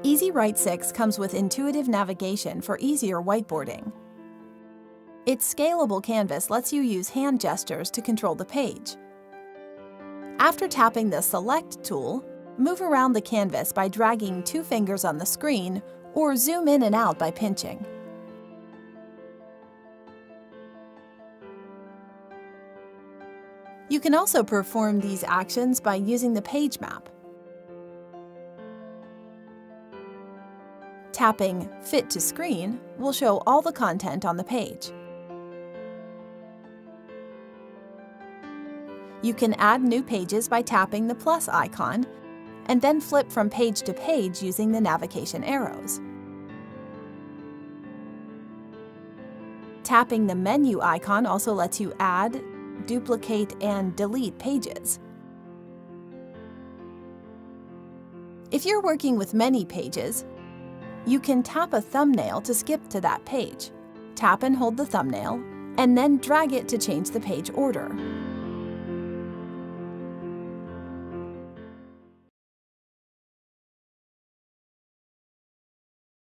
EZWrite 6 comes with intuitive navigation for easier whiteboarding. Its scalable canvas lets you use hand gestures to control the page. After tapping the Select tool, move around the canvas by dragging 2 fingers on the screen or zoom in and out by pinching. You can also perform these actions by using the page map. Tapping Fit to Screen will show all the content on the page. You can add new pages by tapping the plus icon and then flip from page to page using the navigation arrows. Tapping the menu icon also lets you add, duplicate, and delete pages. If you're working with many pages, you can tap a thumbnail to skip to that page. Tap and hold the thumbnail, and then drag it to change the page order.